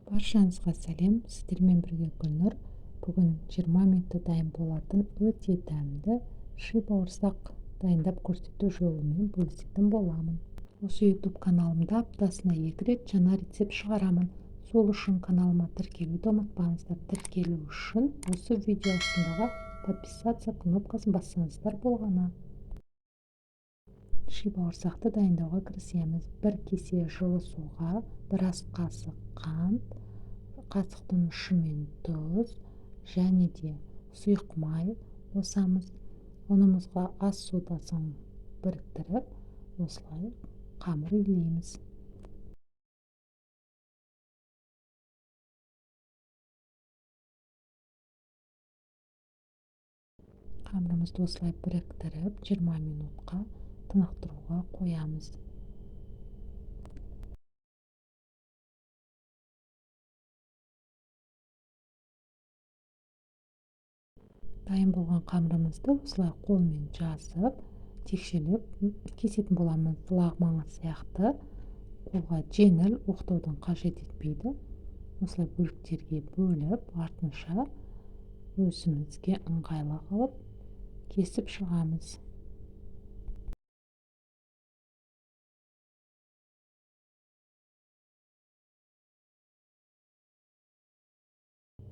Баршаңызға сәлем, сіздермен бірге Гүлнұр. Бүгін 20 минутта дайын болатын өте дәмді ши бауырсақ дайындап көрсету жолымен бөлісетін боламын. Осы YouTube каналымда аптасына 2 рет жаңа рецепт шығарамын. Сол үшін каналыма тіркелуді ұмытпаңыздар. Тіркелу үшін осы видео астындағы подписаться кнопкасын бассаңыздар болғаны. Ши бауырсақты дайындауға кірісеміз. 1 кесе жылы суға 1 ас қасық қант, қасықтың ұшымен тұз және де сұйық май қосамыз. Ұнымызға ас содасын біріктіріп, осылай қамыр илейміз. Қамырымызды осылай біріктіріп 20 минутқа тынықтыруға қоямыз. Дайын болған қамырымызды осылай қолмен жазып, текшелеп кесетін боламыз. Лагман сияқты қолға жеңіл, оқтаудың қажет етпейді. Осылай бөліктерге бөліп, артынша өзімізге ыңғайлы қылып кесіп шығамыз.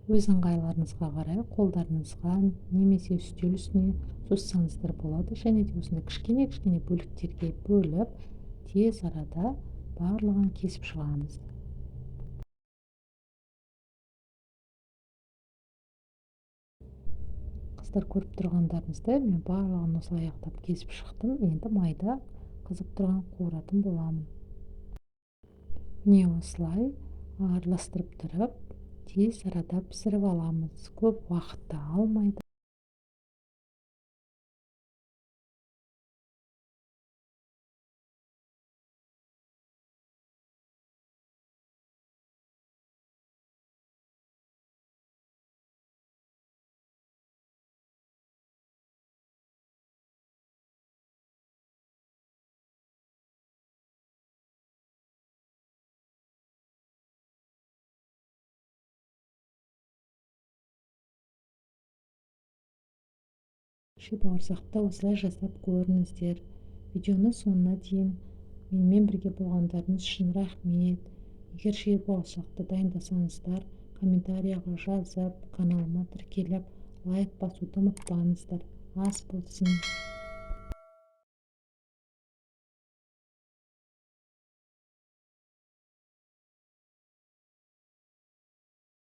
Өз ыңғайларыңызға қарай қолдарыңызға немесе үстел үстіне созсаңыздар болады. Және де осындай кішкене бөліктерге бөліп, тез арада барлығын кесіп шығамыз. Қыздар, көріп тұрғандарыңызды мен барлығын осылай аяқтап кесіп шықтым. Енді майда қызып тұрған қуыратын боламын. Міне осылай араластырып тұрып, тез арада пісіріп аламыз. Көп уақытта алмайды. Ши бауырсақты осылай жасап көріңіздер. Видеоны соңына дейін менімен бірге болғандарыңыз үшін рахмет. Егер ши бауырсақты дайындасаңыздар, комментарияға жазып, каналыма тіркеліп, лайк басуды ұмытпаңыздар. Ас болсын.